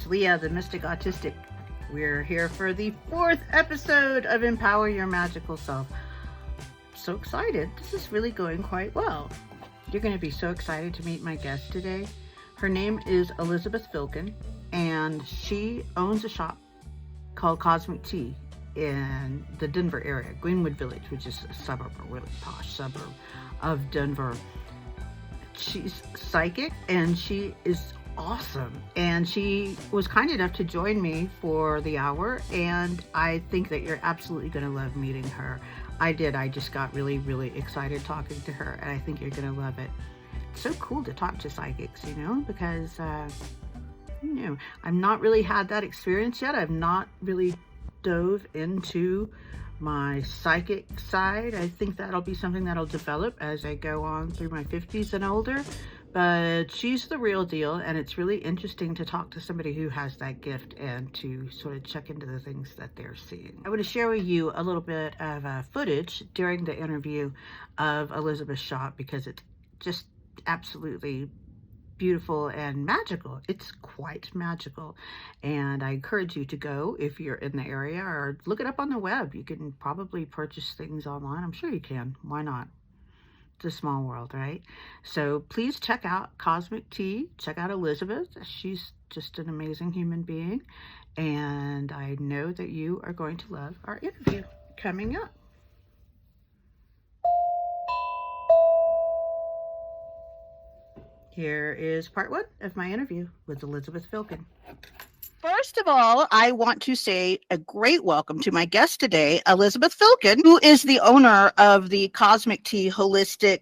Leah, the Mystic Autistic. We're here for the 4th episode of Empower Your Magical Self. So excited. This is really going quite well. You're going to be so excited to meet my guest today. Her name is Elizabeth Filkin, and she owns a shop called Cosmic Tea in the Denver area, Greenwood Village, which is a suburb, a really posh suburb of Denver. She's psychic and she is awesome, and she was kind enough to join me for the hour, and I think that you're absolutely going to love meeting her. I just got really excited talking to her, and I think you're going to love it. It's so cool to talk to psychics, because I've not really had that experience yet. I've not really dove into my psychic side. I think that'll be something that'll develop as I go on through my 50s and older. But she's the real deal, and it's really interesting to talk to somebody who has that gift and to sort of check into the things that they're seeing. I want to share with you a little bit of footage during the interview of Elizabeth's shop, because it's just absolutely beautiful and magical. It's quite magical, and I encourage you to go if you're in the area, or look it up on the web. You can probably purchase things online. I'm sure you can. Why not? It's a small world, right? So please check out Cosmic Tea. Check out Elizabeth. She's just an amazing human being, and I know that you are going to love our interview coming up. Here is part 1 of my interview with Elizabeth Filkin. First of all, I want to say a great welcome to my guest today, Elizabeth Filkin, who is the owner of the Cosmic Tea Holistic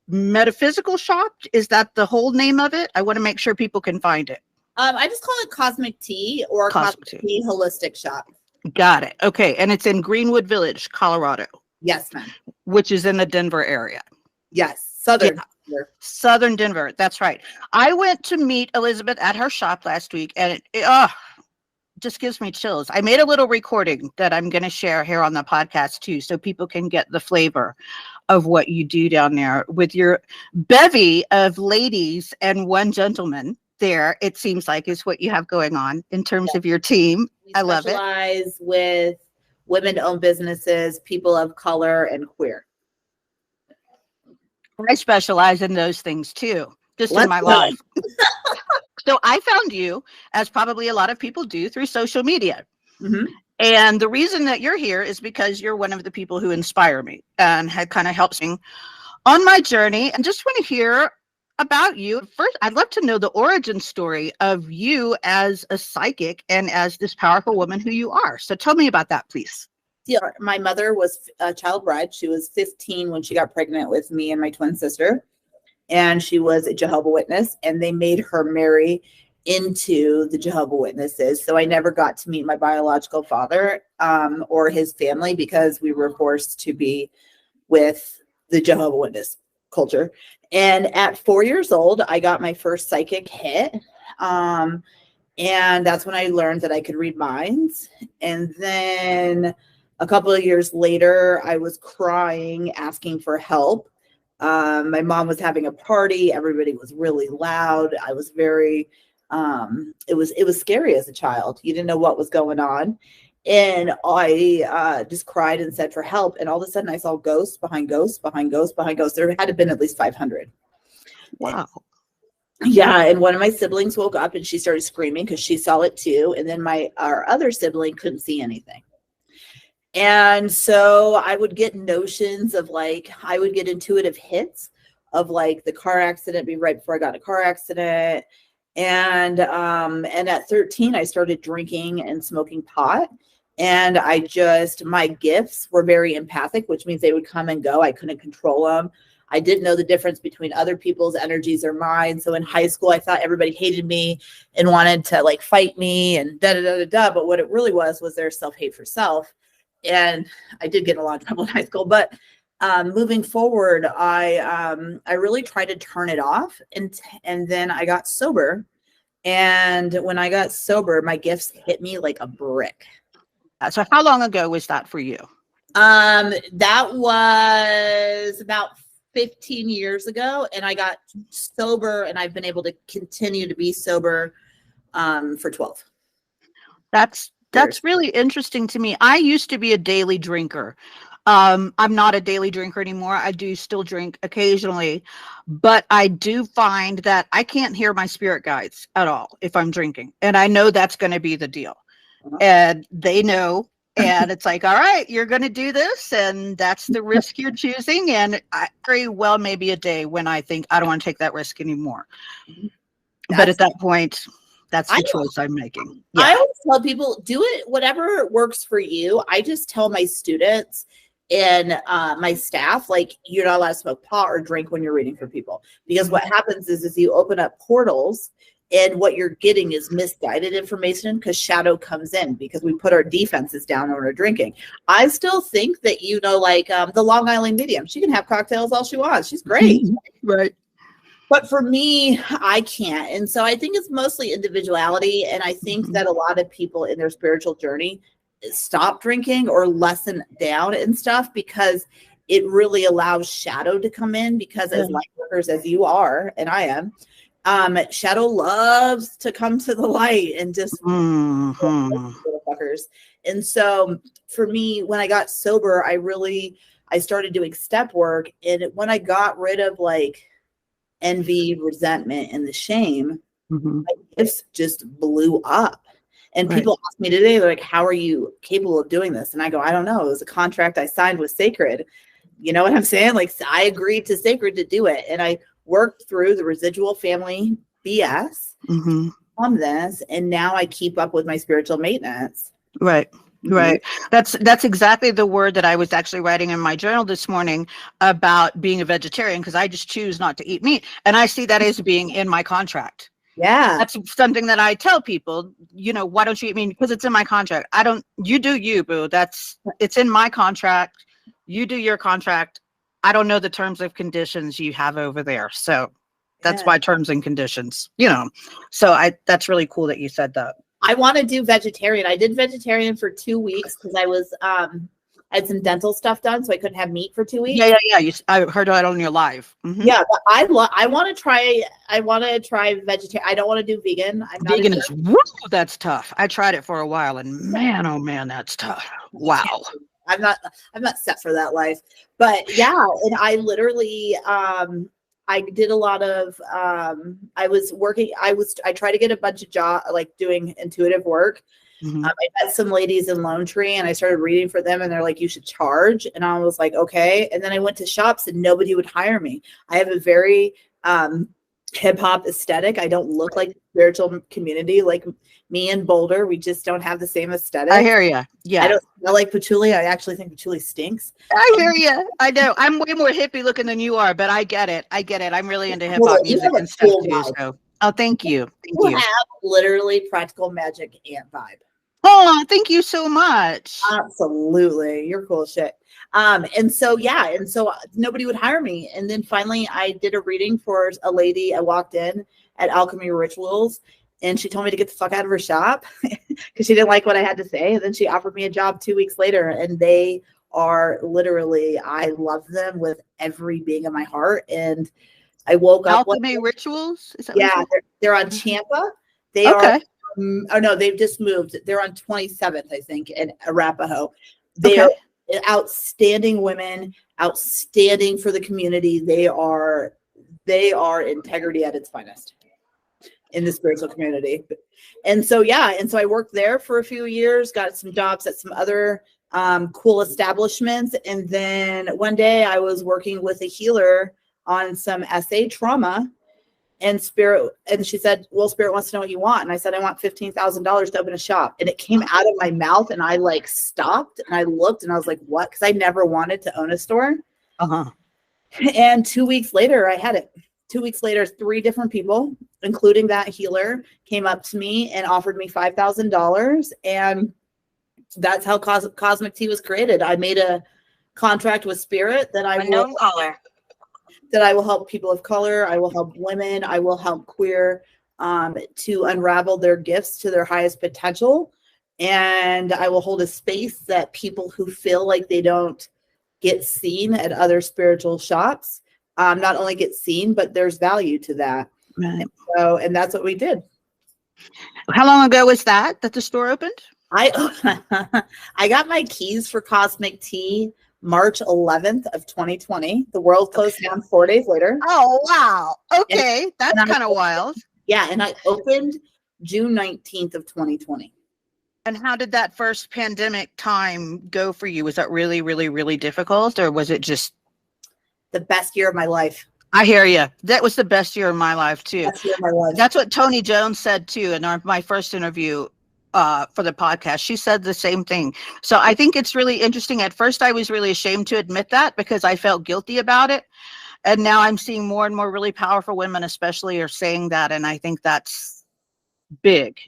Metaphysical Shop. Is that the whole name of it? I want to make sure people can find it. I just call it Cosmic Tea or Cosmic Tea Holistic Shop. Got it. Okay. And it's in Greenwood Village, Colorado. Yes, ma'am. Which is in the Denver area. Yes. Southern. Yeah. Southern Denver. That's right. I went to meet Elizabeth at her shop last week, and it just gives me chills. I made a little recording that I'm going to share here on the podcast too, so people can get the flavor of what you do down there with your bevy of ladies and one gentleman there. It seems like is what you have going on in terms of your team. I love it. We specialize with women-owned businesses, people of color, and queer. I specialize in those things too, just in my life. So I found you, as probably a lot of people do, through social media. Mm-hmm. And the reason that you're here is because you're one of the people who inspire me and had kind of helps me on my journey. And just want to hear about you. First, I'd love to know the origin story of you as a psychic and as this powerful woman who you are. So tell me about that, please. Yeah, my mother was a child bride. She was 15 when she got pregnant with me and my twin sister. And she was a Jehovah's Witness, and they made her marry into the Jehovah's Witnesses. So I never got to meet my biological father or his family, because we were forced to be with the Jehovah's Witness culture. And at 4 years old, I got my first psychic hit. And that's when I learned that I could read minds. And then a couple of years later, I was crying, asking for help. My mom was having a party. Everybody was really loud. I was very, it was scary as a child. You didn't know what was going on. And I just cried and said for help. And all of a sudden I saw ghosts behind ghosts, behind ghosts, behind ghosts. There had to have been at least 500. Wow. Yeah. And one of my siblings woke up and she started screaming because she saw it too. And then our other sibling couldn't see anything. And so I would get notions of I would get intuitive hits of the car accident be right before I got in a car accident. And at 13, I started drinking and smoking pot. And my gifts were very empathic, which means they would come and go. I couldn't control them. I didn't know the difference between other people's energies or mine. So in high school, I thought everybody hated me and wanted to fight me and da-da-da-da-da. But what it really was their self-hate for self. And I did get in a lot of trouble in high school, but moving forward, I really tried to turn it off, and then I got sober. And when I got sober, my gifts hit me like a brick. So how long ago was that for you? That was about 15 years ago, and I got sober, and I've been able to continue to be sober for 12. That's really interesting to me. I used to be a daily drinker. I'm not a daily drinker anymore. I do still drink occasionally, but I do find that I can't hear my spirit guides at all if I'm drinking. And I know that's going to be the deal. And they know. And it's like, all right, you're going to do this. And that's the risk you're choosing. And I very well maybe a day when I think I don't want to take that risk anymore. But at that point, that's the choice I'm making. Yeah. I always tell people, do it, whatever works for you. I just tell my students and my staff, like, you're not allowed to smoke pot or drink when you're reading for people. Because what happens is you open up portals, and what you're getting is misguided information because shadow comes in because we put our defenses down when we're drinking. I still think that, like the Long Island medium, she can have cocktails all she wants. She's great. Right. But for me, I can't. And so I think it's mostly individuality. And I think that a lot of people in their spiritual journey stop drinking or lessen down and stuff because it really allows shadow to come in, because as light workers as you are, and I am, shadow loves to come to the light and just fuckers. And so for me, when I got sober, I started doing step work. And when I got rid of like envy, resentment, and the shame, my gifts just blew up. And people ask me today, they're like, how are you capable of doing this? And I go, I don't know. It was a contract I signed with Sacred. You know what I'm saying? Like, I agreed to Sacred to do it. And I worked through the residual family BS on this. And now I keep up with my spiritual maintenance. Right. Right. That's exactly the word that I was actually writing in my journal this morning about being a vegetarian, because I just choose not to eat meat. And I see that as being in my contract. Yeah. That's something that I tell people, why don't you eat meat? Because it's in my contract. You do you, boo. It's in my contract. You do your contract. I don't know the terms and conditions you have over there. So that's my terms and conditions, So that's really cool that you said that. I want to do vegetarian. I did vegetarian for 2 weeks because I was I had some dental stuff done, so I couldn't have meat for 2 weeks. Yeah. I heard that on your live. Yeah, but I want to try. I want to try vegetarian. I don't want to do vegan. I'm not vegan is that's tough. I tried it for a while, and man, oh man, that's tough. Wow. I'm not set for that life. But yeah, and I literally I did a lot of I tried to get a bunch of jobs, like doing intuitive work. I met some ladies in Lone Tree and I started reading for them, and they're like, you should charge. And I was like, okay. And then I went to shops and nobody would hire me. I have a very hip hop aesthetic. I don't look like the spiritual community. Like me and Boulder, we just don't have the same aesthetic. I hear you. Yeah. I don't smell like patchouli. I actually think patchouli stinks. I hear you. I know. I'm way more hippie looking than you are, but I get it. I'm really into hip hop music and stuff too. So, thank you. You have literally practical magic ant vibe. Oh, thank you so much. Absolutely. You're cool as shit. And so nobody would hire me. And then finally I did a reading for a lady. I walked in at Alchemy Rituals and she told me to get the fuck out of her shop because she didn't like what I had to say. And then she offered me a job 2 weeks later, and they are literally, I love them with every being of my heart. And I woke up. Alchemy Rituals? Is that they're on Champa. They are. Oh no, they've just moved. They're on 27th, I think, in Arapahoe. They are outstanding women, outstanding for the community. They are integrity at its finest in the spiritual community. And so I worked there for a few years, got some jobs at some other cool establishments. And then one day I was working with a healer on some SA trauma. And she said, well, Spirit wants to know what you want. And I said, I want $15,000 to open a shop. And it came out of my mouth and I like stopped and I looked and I was like, what? Because I never wanted to own a store. And 2 weeks later, I had it. 2 weeks later, 3 different people, including that healer, came up to me and offered me $5,000. And that's how Cosmic Tea was created. I made a contract with Spirit that I will help people of color. I will help women. I will help queer to unravel their gifts to their highest potential. And I will hold a space that people who feel like they don't get seen at other spiritual shops, not only get seen, but there's value to that. Right. And that's what we did. How long ago was that the store opened? I I got my keys for Cosmic Tea March 11th of 2020. The world closed down 4 days later. Oh, wow. And, Okay. That's and I, kind of wild. yeah, and I opened June 19th of 2020. And how did that first pandemic time go for you? Was that really, really, really difficult, or was it just The best year of my life. I hear you. That was the best year of my life too. Best year of my life. That's what Tony Jones said too in my first interview for the podcast. She said the same thing. So I think it's really interesting. At first, I was really ashamed to admit that because I felt guilty about it. And now I'm seeing more and more really powerful women, especially, are saying that. And I think that's big.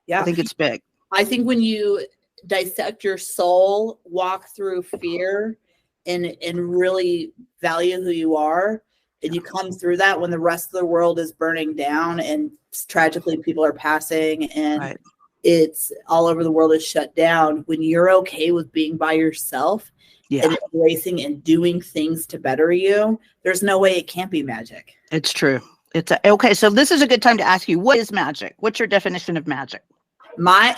Yeah. I think it's big. I think when you dissect your soul, walk through fear, and really value who you are, and you come through that when the rest of the world is burning down and tragically people are passing and Right. it's all over the world is shut down, when you're okay with being by yourself and embracing and doing things to better you, there's no way it can't be magic. It's true. Okay. So this is a good time to ask you, what is magic? What's your definition of magic? My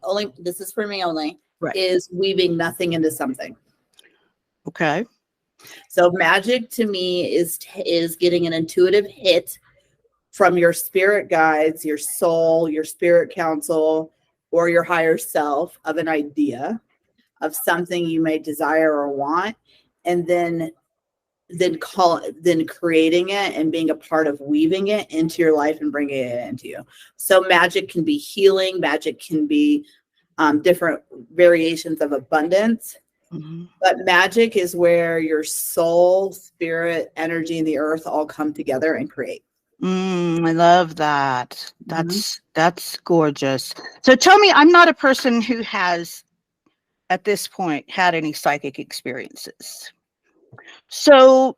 only, this is for me only, Right. is weaving nothing into something. Okay. So magic to me is getting an intuitive hit from your spirit guides, your soul, your spirit counsel, or your higher self of an idea of something you may desire or want, and then creating it and being a part of weaving it into your life and bringing it into you. So magic can be healing. Magic can be different variations of abundance. Mm-hmm. But magic is where your soul, spirit, energy, and the earth all come together and create. I love that. That's gorgeous. So tell me, I'm not a person who has, at this point, had any psychic experiences. So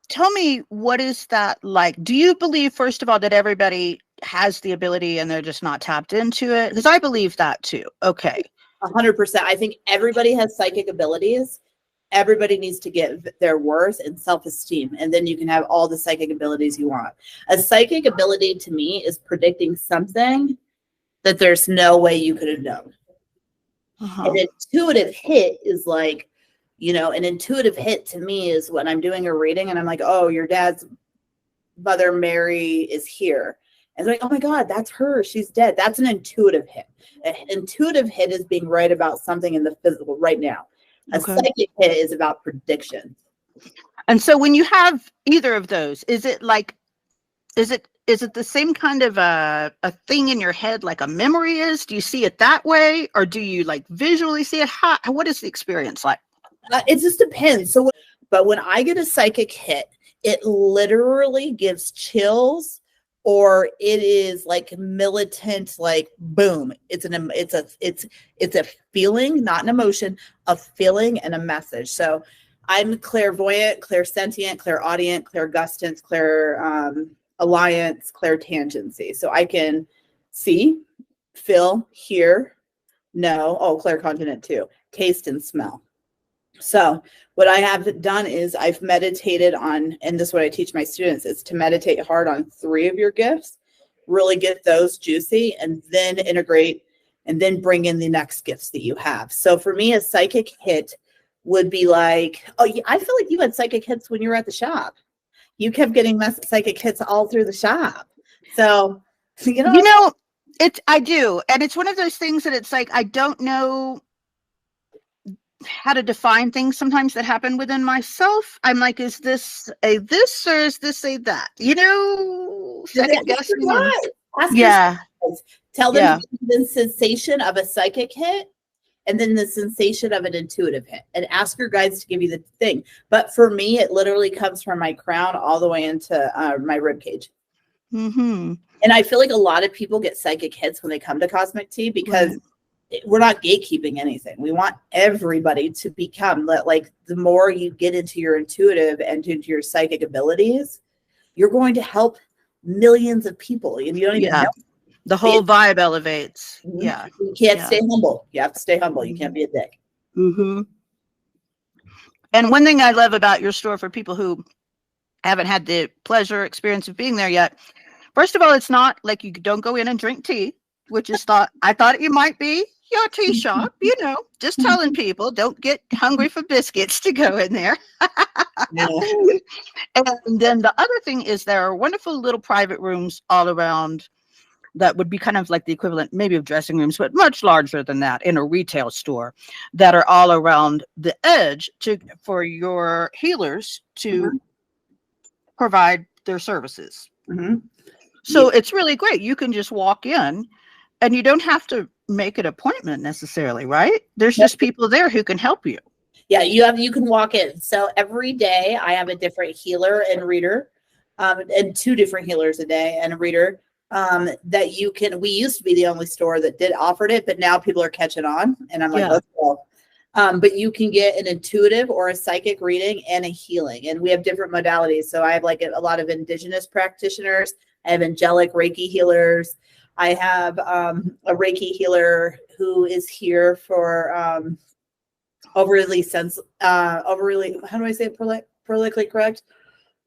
tell me, what is that like? Do you believe, first of all, that everybody has the ability and they're just not tapped into it? Because I believe that too. Okay. 100%. I think everybody has psychic abilities. Everybody needs to get their worth and self-esteem, and then you can have all the psychic abilities you want. A psychic ability to me is predicting something that there's no way you could have known. An intuitive hit is like, an intuitive hit to me is when I'm doing a reading and I'm like, oh, your dad's mother, Mary, is here. And they're like, oh my God, that's her. She's dead. That's an intuitive hit. An intuitive hit is being right about something in the physical right now. A psychic hit is about prediction. And so when you have either of those, is it the same kind of a thing in your head like a memory is? Do you see it that way? Or do you like visually see it? What is the experience like? It just depends. But when I get a psychic hit, it literally gives chills, or it is like militant, like boom. It's a feeling, not an emotion, a feeling and a message. So I'm clairvoyant, clairsentient, clairaudient, clairgustance, alliance, clairtangency. So I can see, feel, hear, know. Oh, claircognizant too. Taste and smell. So what I have done is I've meditated on, and this is what I teach my students, is to meditate hard on 3 of your gifts, really get those juicy, and then integrate and then bring in the next gifts that you have. So for me, a psychic hit would be like, oh, I feel like you had psychic hits when you were at the shop. You kept getting psychic hits all through the shop. So, I do. And it's one of those things that it's like, I don't know how to define things sometimes that happen within myself. I'm like, is this a this or is this a that? Second guessing. Yeah. Tell them the sensation of a psychic hit and then the sensation of an intuitive hit, and ask your guides to give you the thing. But for me, it literally comes from my crown all the way into my rib cage. Mm-hmm. And I feel like a lot of people get psychic hits when they come to Cosmic Tea because we're not gatekeeping anything. We want everybody to become like, the more you get into your intuitive and into your psychic abilities, you're going to help millions of people. And you don't even know. The whole vibe elevates. Mm-hmm. Yeah. You can't stay humble. You have to stay humble. You can't be a dick. Mm-hmm. And one thing I love about your store, for people who haven't had the pleasure experience of being there yet, First of all, it's not like you don't go in and drink tea, which is I thought you might be your tea shop, just telling people don't get hungry for biscuits to go in there. Yeah. And then the other thing is there are wonderful little private rooms all around that would be kind of like the equivalent maybe of dressing rooms, but much larger than that in a retail store that are all around the edge for your healers to provide their services. So it's really great. You can just walk in and you don't have to make an appointment necessarily, right? There's just people there who can help you. Yeah, you can walk in. So every day I have a different healer and reader, and 2 different healers a day and a reader that you can. We used to be the only store that offered it, but now people are catching on, and I'm like, let's go. But you can get an intuitive or a psychic reading and a healing, and we have different modalities. So I have like a lot of indigenous practitioners. I have angelic Reiki healers. I have a Reiki healer who is here for overly how do I say it politically correct?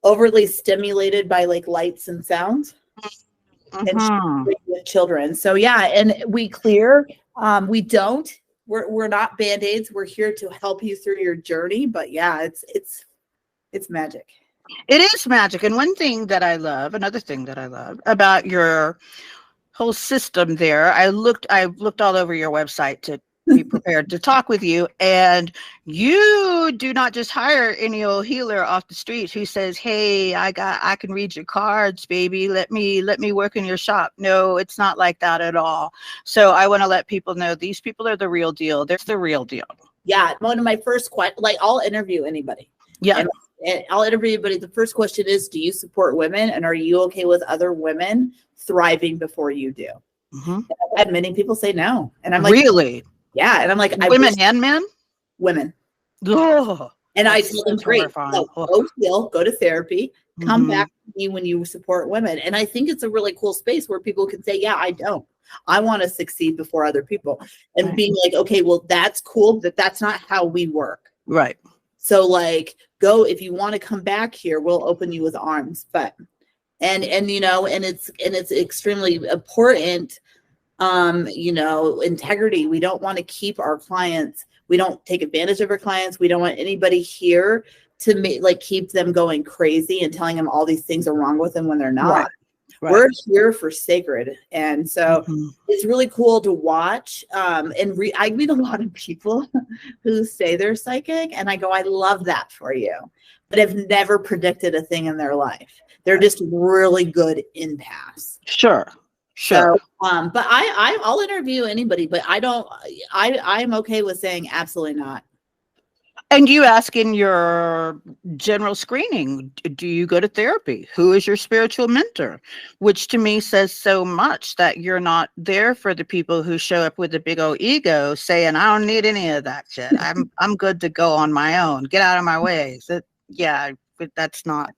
Overly stimulated by like lights and sounds. And with children. So yeah, and we clear. We're not band-aids. We're here to help you through your journey. But yeah, it's magic. It is magic. And another thing that I love about your whole system there, I looked all over your website to be prepared to talk with you, and you do not just hire any old healer off the street who says, hey, I can read your cards, baby, let me work in your shop. No, it's not like that at all. So I want to let people know these people are the real deal. They're the real deal. Yeah, one of my first questions, like I'll interview anybody. And I'll interview anybody. The first question is, do you support women, and are you okay with other women thriving before you do? I've had many people say no, and I'm like, really? Yeah, and I'm like, women and men? Women. Oh, and I tell them, great, go heal, go to therapy, come back to me when you support women. And I think it's a really cool space where people can say, yeah, I want to succeed before other people. And being like, okay, well, that's cool, but that's not how we work. Right. So like, go, if you want to come back here, we'll open you with arms. But, and it's extremely important. Integrity. We don't want to keep our clients. We don't take advantage of our clients. We don't want anybody here to keep them going crazy and telling them all these things are wrong with them when they're not. Right. We're here for sacred. And so it's really cool to watch. I meet a lot of people who say they're psychic, and I go, I love that for you, but have never predicted a thing in their life. They're just really good empaths. Sure. So, but I'll interview anybody, but I'm okay with saying absolutely not. And you ask in your general screening, do you go to therapy? Who is your spiritual mentor? Which to me says so much that you're not there for the people who show up with a big old ego saying, I don't need any of that shit. I'm good to go on my own. Get out of my way. But that's not.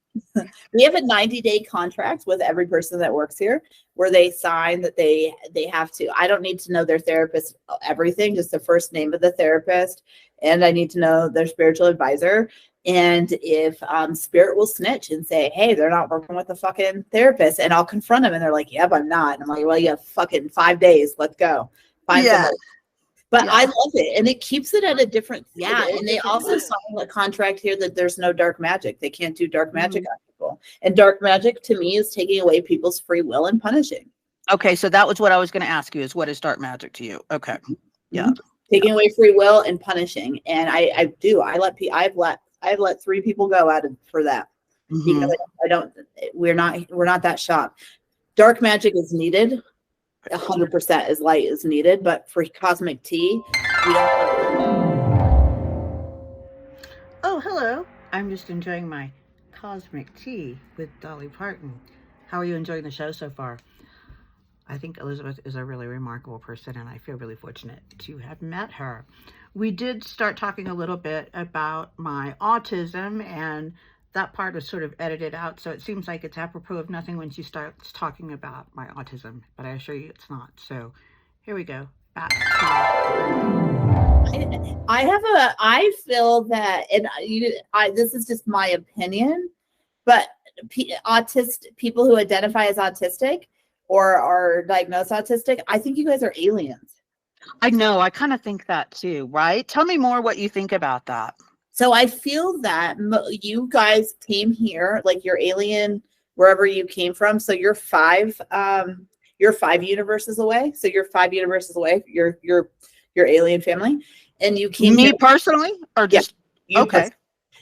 We have a 90-day contract with every person that works here where they sign that they have to. I don't need to know their therapist, everything, just the first name of the therapist. And I need to know their spiritual advisor. And if spirit will snitch and say, hey, they're not working with a fucking therapist, and I'll confront them, and they're like, yeah, but I'm not. And I'm like, well, you have fucking 5 days. Let's go. Find somebody. But I love it. And it keeps it at a different, and they also sign a contract here that there's no dark magic. They can't do dark magic on people. And dark magic to me is taking away people's free will and punishing. Okay, so that was what I was going to ask you, is what is dark magic to you? Okay. Yeah. Taking away free will and punishing. And I've let 3 people go out for that. Because we're not that shop. Dark magic is needed. 100% as light is needed, but for cosmic tea, we don't. Oh, hello. I'm just enjoying my cosmic tea with Dolly Parton. How are you enjoying the show so far? I think Elizabeth is a really remarkable person, and I feel really fortunate to have met her. We did start talking a little bit about my autism, and that part was sort of edited out, so it seems like it's apropos of nothing when she starts talking about my autism, but I assure you it's not. So here we go. Back to I feel that, and this is just my opinion, but people who identify as autistic or are diagnosed autistic, I think you guys are aliens. I know. I kind of think that too, right? Tell me more what you think about that. So I feel that you guys came here, like you're alien wherever you came from. So you're 5 universes away. So you're 5 universes away. Your alien family, and you came Me here. personally, or just okay.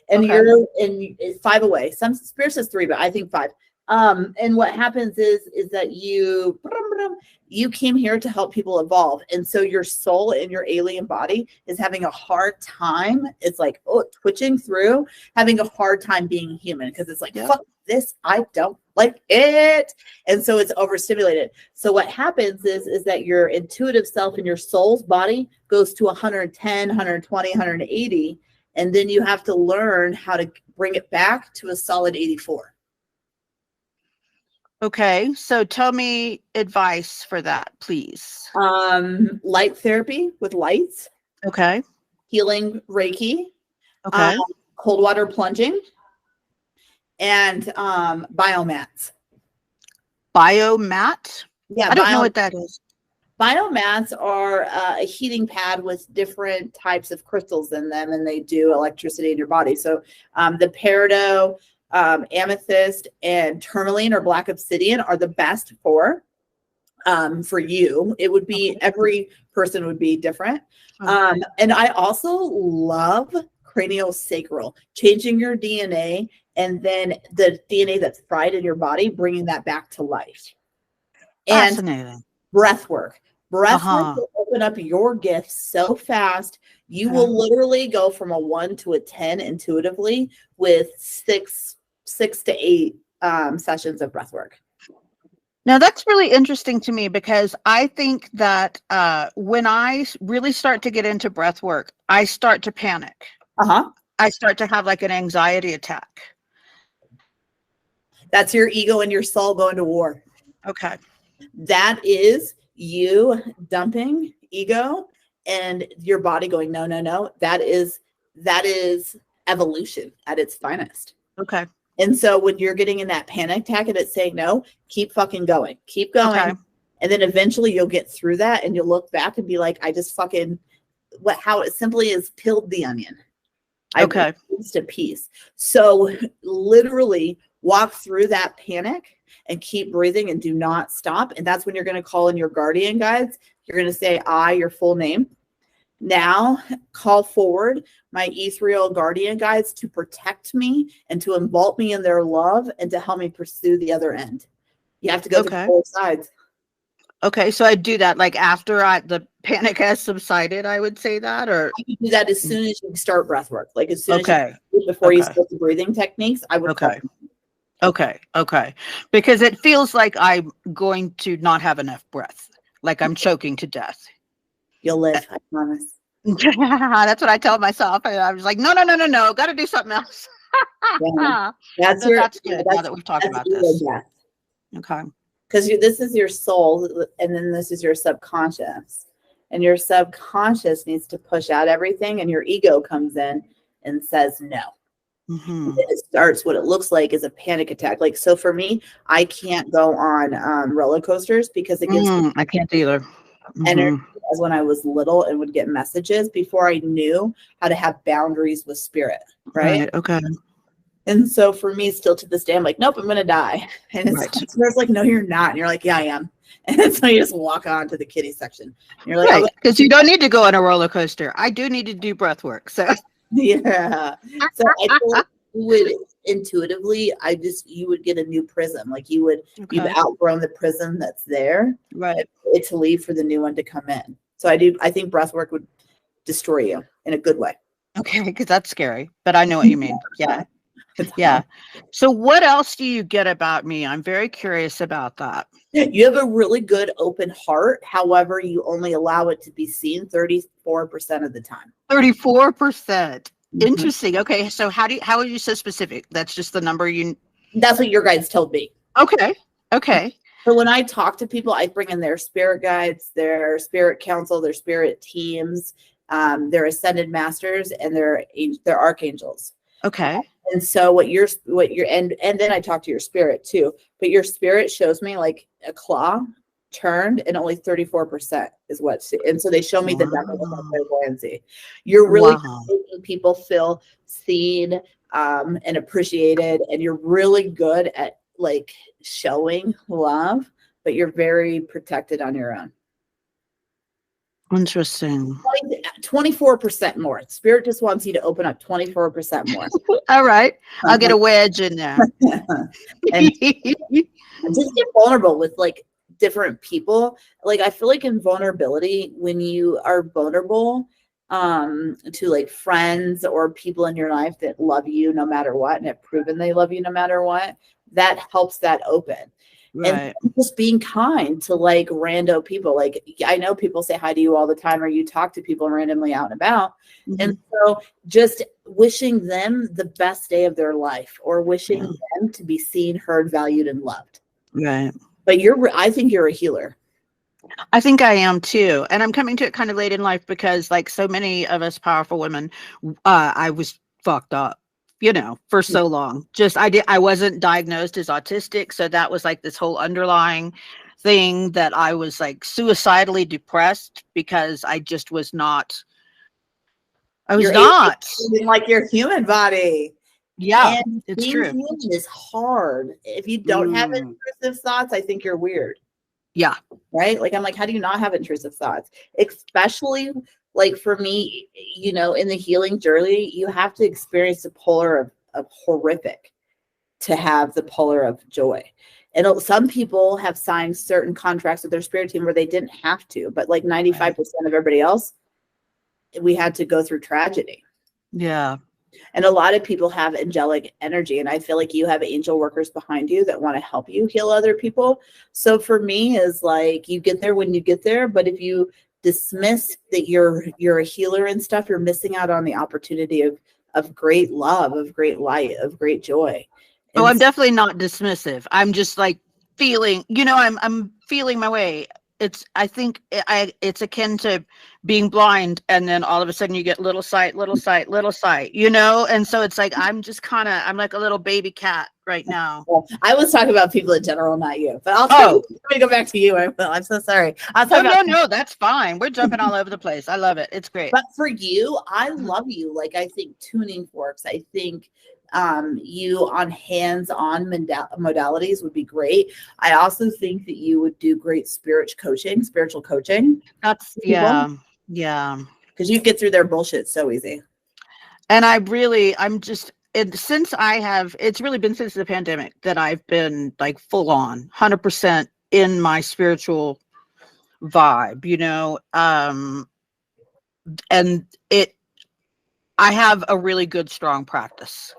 And okay. you're in 5 away. Some spirit says 3, but I think 5. And what happens is that you came here to help people evolve. And so your soul in your alien body is having a hard time. It's like, twitching through, having a hard time being human. Because it's like, fuck this. I don't like it. And so it's overstimulated. So what happens is that your intuitive self in your soul's body goes to 110, 120, 180. And then you have to learn how to bring it back to a solid 84. Okay, so tell me advice for that, please. Light therapy with lights. Okay. Healing Reiki. Okay. Cold water plunging. And biomats. Biomat? Yeah, I don't know what that is. Biomats are a heating pad with different types of crystals in them, and they do electricity in your body. So the peridot, amethyst, and tourmaline or black obsidian are the best for you. It would be, every person would be different. And I also love craniosacral, changing your DNA, and then the DNA that's fried in your body, bringing that back to life. Fascinating. Breath work. Breath work will open up your gifts so fast. You will literally go from a 1 to a 10 intuitively with 6 to 8 sessions of breath work. Now that's really interesting to me, because I think that when I really start to get into breath work, I start to panic. I start to have like an anxiety attack. That's your ego and your soul going to war. Okay. That is you dumping ego and your body going, no, no, no. That is evolution at its finest. Okay. And so when you're getting in that panic attack and it's saying no, keep fucking going. Keep going. Okay. And then eventually you'll get through that and you'll look back and be like, I just fucking, how it simply is peeled the onion. I reached a piece. So literally walk through that panic and keep breathing and do not stop. And that's when you're going to call in your guardian guides. You're going to say, your full name. Now call forward my ethereal guardian guides to protect me and to envelop me in their love and to help me pursue the other end. You have to go through both sides. Okay, so I do that like after the panic has subsided, I would say that, or you do that as soon as you start breath work, like as soon as before you start the breathing techniques. I would Okay. Because it feels like I'm going to not have enough breath, like I'm choking to death. You'll live, I promise. That's what I tell myself. I was like, no, got to do something else. That's good. Now that we've talked about this. Okay. Because this is your soul, and then this is your subconscious. And your subconscious needs to push out everything, and your ego comes in and says no. Mm-hmm. And it starts, what it looks like is a panic attack. Like, so for me, I can't go on roller coasters because it gives me I can't either. Energy as when I was little and would get messages before I knew how to have boundaries with spirit. Right. Okay. And so for me, still to this day, I'm like, nope, I'm going to die. And it's like, no, you're not. And you're like, yeah, I am. And so you just walk on to the kiddie section. And you're like, because you don't need to go on a roller coaster. I do need to do breath work. So yeah. So I feel like you would intuitively, you would get a new prism. Like you've outgrown the prism that's there. Right. It's to leave for the new one to come in. So I think breath work would destroy you in a good way. Okay. Because that's scary, but I know what you mean. Yeah. Yeah. So what else do you get about me? I'm very curious about that. You have a really good open heart. However, you only allow it to be seen 34% of the time. 34%. Interesting. Okay. So how are you so specific? That's just the number that's what your guides told me. Okay. So when I talk to people, I bring in their spirit guides, their spirit council, their spirit teams, their ascended masters, and their archangels. Okay. And so and then I talk to your spirit too, but your spirit shows me like a claw turned and only 34% is and so they show me the number of my clairvoyancy. You're really making people feel seen and appreciated, and you're really good at like showing love, but you're very protected on your own. Interesting. 24% more. Spirit just wants you to open up 24% more. All right. I'll get a wedge in there. And just get vulnerable with like different people. Like I feel like in vulnerability, when you are vulnerable to like friends or people in your life that love you no matter what and have proven they love you no matter what, that helps that open. Right. And just being kind to like rando people. Like I know people say hi to you all the time, or you talk to people randomly out and about. Mm-hmm. And so just wishing them the best day of their life, or wishing them to be seen, heard, valued, and loved. Right. But I think you're a healer. I think I am too. And I'm coming to it kind of late in life because like so many of us powerful women, I was fucked up, you know, for so long. Just I wasn't diagnosed as autistic. So that was like this whole underlying thing that I was like suicidally depressed because I just was not. I was not like your human body. Yeah, and it's true. Human is hard. If you don't have intrusive thoughts, I think you're weird. Yeah. Right. Like I'm like, how do you not have intrusive thoughts? Especially like for me, you know, in the healing journey, you have to experience the polar of horrific to have the polar of joy. And some people have signed certain contracts with their spirit team where they didn't have to, but like 95% of everybody else, we had to go through tragedy. Yeah. And a lot of people have angelic energy, and I feel like you have angel workers behind you that want to help you heal other people. So for me is like, you get there when you get there, but if you dismiss that you're a healer and stuff, you're missing out on the opportunity of great love, of great light, of great joy. And I'm definitely not dismissive. I'm just like feeling, you know, I'm feeling my way. I think it's akin to being blind, and then all of a sudden you get little sight, you know? And so it's like, I'm like a little baby cat right now. Well, I was talking about people in general, not you, but let me go back to you. I'm so sorry. No, that's fine. We're jumping all over the place. I love it. It's great. But for you, I love you. Like, I think tuning forks, I think you on hands-on modalities would be great. I also think that you would do great spiritual coaching. That's yeah. Because you get through their bullshit so easy. And it's really been since the pandemic that I've been like full on 100% in my spiritual vibe, you know, and I have a really good, strong practice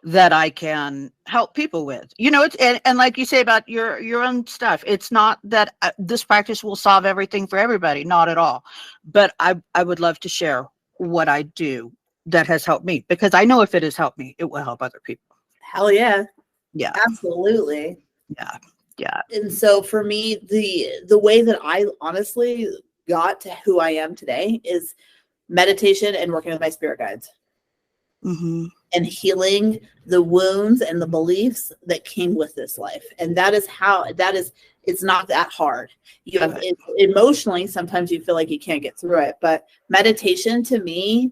that I can help people with, you know. It's and like you say about your own stuff, it's not that this practice will solve everything for everybody, not at all. But I would love to share what I do that has helped me, because I know if it has helped me, it will help other people. Hell yeah. Yeah, absolutely. Yeah. And so for me, the way that I honestly got to who I am today is meditation and working with my spirit guides. Mm-hmm. And healing the wounds and the beliefs that came with this life. And it's not that hard. You have emotionally, sometimes you feel like you can't get through it, but meditation to me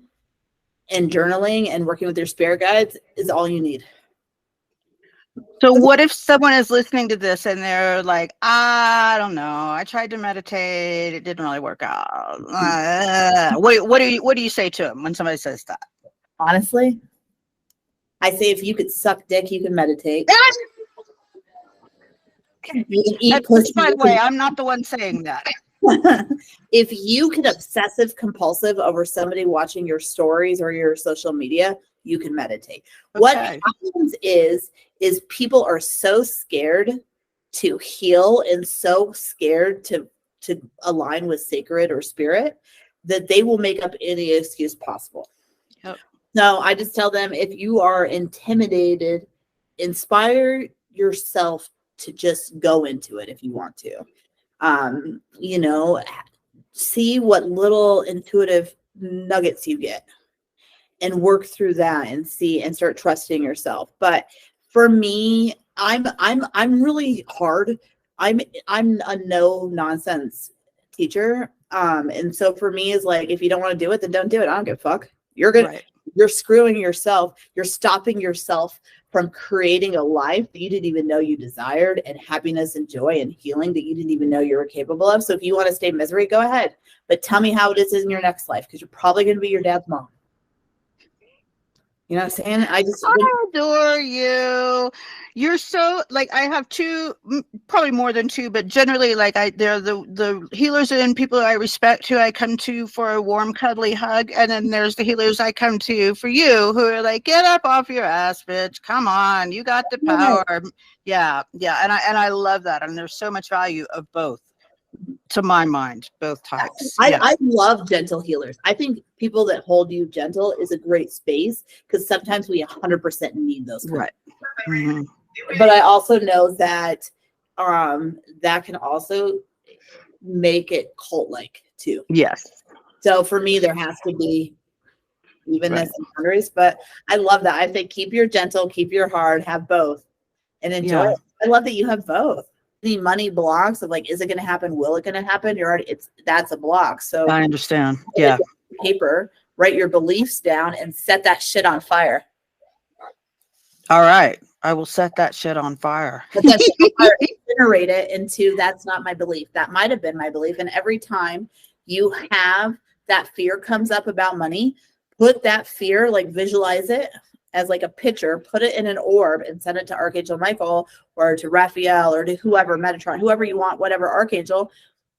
and journaling and working with your spirit guides is all you need. So what if someone is listening to this and they're like, I don't know, I tried to meditate, it didn't really work out. What do you say to them when somebody says that? Honestly, I say if you could suck dick, you can meditate. You can eat pussy. By the way, I'm not the one saying that. If you can obsessive compulsive over somebody watching your stories or your social media, you can meditate. Okay. What happens is people are so scared to heal and so scared to align with sacred or spirit that they will make up any excuse possible. Yep. No, I just tell them, if you are intimidated, inspire yourself to just go into it if you want to. You know, see what little intuitive nuggets you get. and work through that and see and start trusting yourself. But for me, I'm really hard. I'm a no nonsense teacher. And so for me is like, if you don't want to do it, then don't do it. I don't give a fuck. Right. You're screwing yourself. You're stopping yourself from creating a life that you didn't even know you desired, and happiness and joy and healing that you didn't even know you were capable of. So if you want to stay in misery, go ahead. But tell me how it is in your next life, because you're probably going to be your dad's mom. You know what I'm saying? I adore you. You're so, like, I have two, probably more than two, but generally, like, they're the healers and people I respect who I come to for a warm, cuddly hug. And then there's the healers I come to for you who are like, get up off your ass, bitch. Come on. You got the power. Yeah. Yeah. And I love that. And there's so much value of both. To my mind, both types. I love gentle healers. I think people that hold you gentle is a great space, because sometimes we 100% need those. Right. Mm-hmm. But I also know that that can also make it cult-like too. Yes. So for me, there has to be evenness and boundaries. But I love that. I think keep your gentle, keep your hard, have both, and enjoy it. I love that you have both. The money blocks of like, is it going to happen? Will it going to happen? That's a block. So I understand. Yeah. Paper, write your beliefs down and set that shit on fire. All right. I will set that shit on fire. Generate it into, that's not my belief. That might have been my belief. And every time you have that fear comes up about money, put that fear, like visualize it as like a picture, put it in an orb and send it to Archangel Michael or to Raphael or to whoever, Metatron, whoever you want, whatever archangel,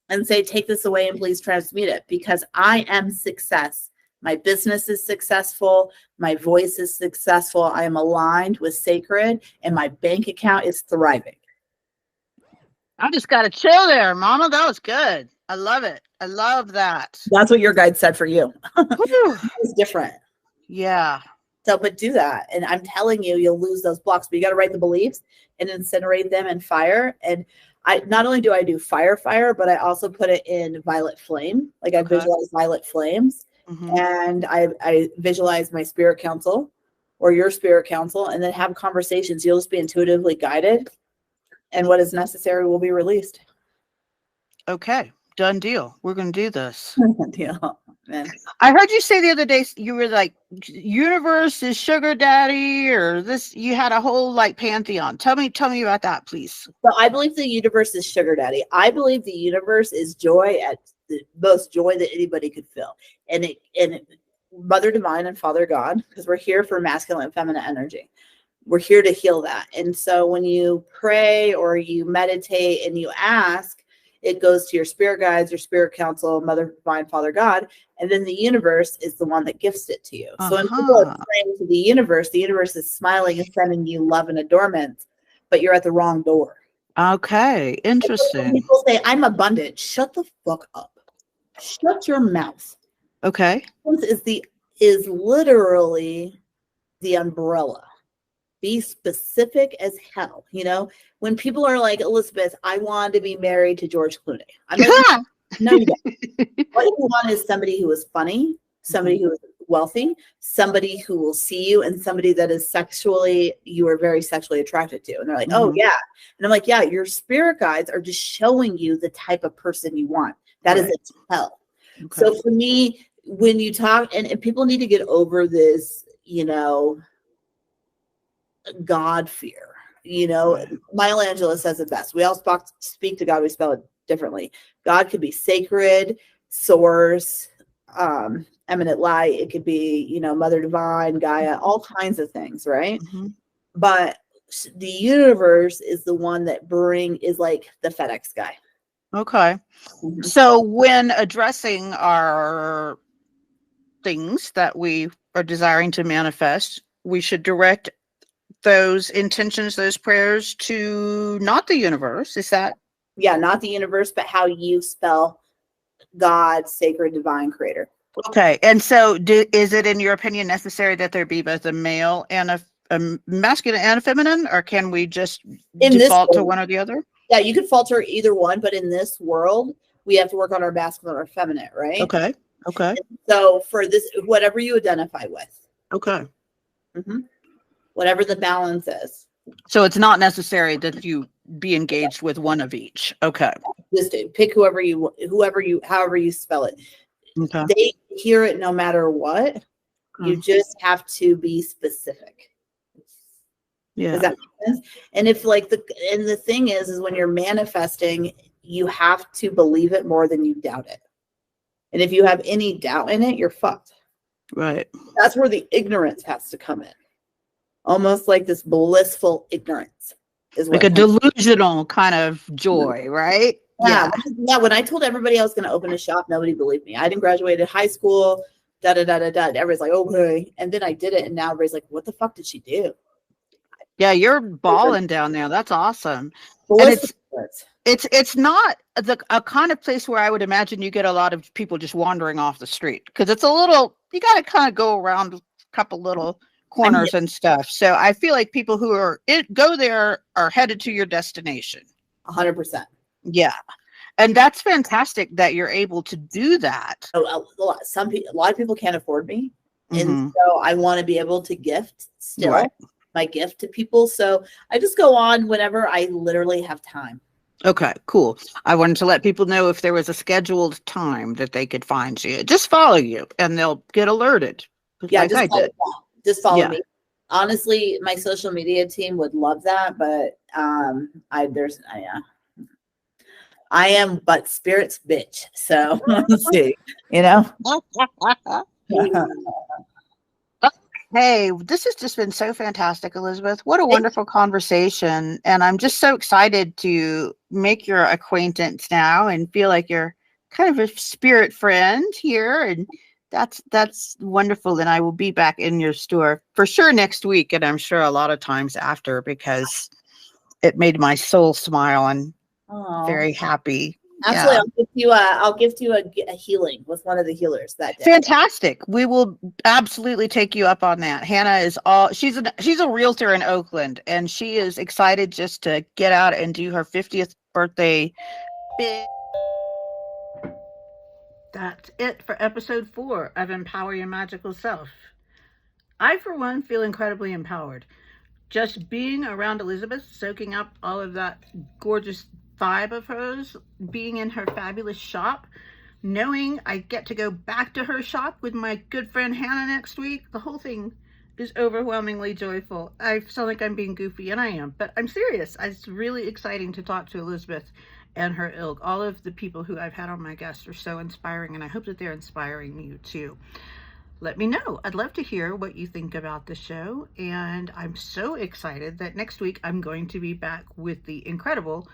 and say, take this away and please transmute it, because I am success. My business is successful. My voice is successful. I am aligned with sacred, and my bank account is thriving. I just got to chill there, Mama. That was good. I love it. I love that. That's what your guide said for you. It's different. Yeah. So, but do that. And I'm telling you, you'll lose those blocks, but you got to write the beliefs and incinerate them in fire. And I not only do I do fire, but I also put it in violet flame. Like I visualize violet flames, and I visualize my spirit council or your spirit council, and then have conversations. You'll just be intuitively guided, and what is necessary will be released. Okay. Done deal. We're going to do this. Deal. Man. I heard you say the other day, you were like, universe is sugar daddy, or this, you had a whole like pantheon. Tell me about that, please. So I believe the universe is sugar daddy. I believe the universe is joy at the most joy that anybody could feel. And Mother Divine and Father God, because we're here for masculine and feminine energy. We're here to heal that. And so when you pray or you meditate and you ask, it goes to your spirit guides, your spirit council, Mother Divine, Father God, and then the universe is the one that gifts it to you. So when people are praying to the universe is smiling and sending you love and adornment, but you're at the wrong door. Okay, interesting. When people say, I'm abundant, shut the fuck up. Shut your mouth. Okay. Is literally the umbrella. Be specific as hell. You know, when people are like, Elizabeth, I want to be married to George Clooney. I'm like, no, you don't. What you want is somebody who is funny, somebody who is wealthy, somebody who will see you, and somebody that is you are very sexually attracted to. And they're like, oh yeah. And I'm like, yeah, your spirit guides are just showing you the type of person you want. That is a tell. Okay. So for me, when you talk, and people need to get over this, you know, God fear. You know, Michelangelo says it best. We all speak to God. We spell it differently. God could be sacred, source, eminent light. It could be, you know, Mother Divine, Gaia, all kinds of things, right? But the universe is the one that is like the FedEx guy. Okay. So when addressing our things that we are desiring to manifest, we should direct those intentions, those prayers to not the universe. Is that? Yeah, not the universe, but how you spell God, sacred, divine, creator. Okay. And so is it, in your opinion, necessary that there be both a male and a masculine and a feminine, or can we just default to one or the other? Yeah, you could falter either one, but in this world, we have to work on our masculine or feminine, right? Okay. Okay. So for this, whatever you identify with, Okay. Whatever the balance is. So it's not necessary that you be engaged with one of each. Okay. Just pick however you spell it. Okay. They hear it no matter what. You just have to be specific. Yeah. Does that make sense? And if the thing is when you're manifesting, you have to believe it more than you doubt it. And if you have any doubt in it, you're fucked. Right. That's where the ignorance has to come in. Almost like this blissful ignorance is like a delusional kind of joy, right? Yeah. When I told everybody I was going to open a shop, nobody believed me. I hadn't graduated high school. Everybody's like, okay. And then I did it, and now everybody's like, what the fuck did she do? Yeah, you're balling down there. That's awesome. And it's not a kind of place where I would imagine you get a lot of people just wandering off the street, because it's a little, you got to kind of go around a couple little corners and stuff. So I feel like people who go there are headed to your destination. 100%. Yeah. And that's fantastic that you're able to do that. A lot of people can't afford me. And so I want to be able to gift still my gift to people. So I just go on whenever I literally have time. Okay, cool. I wanted to let people know if there was a scheduled time that they could find you. Just follow you and they'll get alured. Yeah, just follow me. Honestly, my social media team would love that, but I am but spirit's bitch. So let's see, Hey, this has just been so fantastic, Elizabeth. What a wonderful conversation. And I'm just so excited to make your acquaintance now and feel like you're kind of a spirit friend here. And that's wonderful. And I will be back in your store for sure next week. And I'm sure a lot of times after, because it made my soul smile and very happy. Actually, I'll gift you a healing with one of the healers that day. Fantastic. We will absolutely take you up on that. Hannah is she's a realtor in Oakland, and she is excited just to get out and do her 50th birthday. That's it for episode 4 of Empower Your Magical Self. I, for one, feel incredibly empowered. Just being around Elizabeth, soaking up all of that gorgeous vibe of hers, being in her fabulous shop, knowing I get to go back to her shop with my good friend Hannah next week. The whole thing is overwhelmingly joyful. I sound like I'm being goofy, and I am, but I'm serious. It's really exciting to talk to Elizabeth and her ilk. All of the people who I've had on my guests are so inspiring, and I hope that they're inspiring you too. Let me know. I'd love to hear what you think about the show, and I'm so excited that next week I'm going to be back with the incredible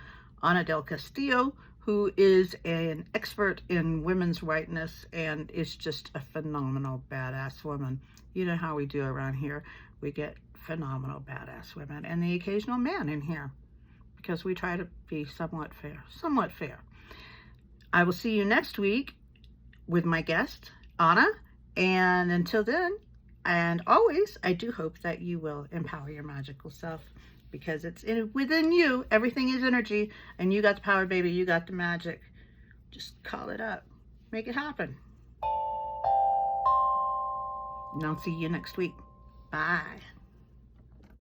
Ana del Castillo, who is an expert in women's rightness and is just a phenomenal badass woman. You know how we do around here. We get phenomenal badass women and the occasional man in here, because we try to be somewhat fair. I will see you next week with my guest, Ana. And until then, and always, I do hope that you will empower your magical self, because it's within you. Everything is energy, and you got the power, baby. You got the magic. Just call it up. Make it happen. And I'll see you next week. Bye.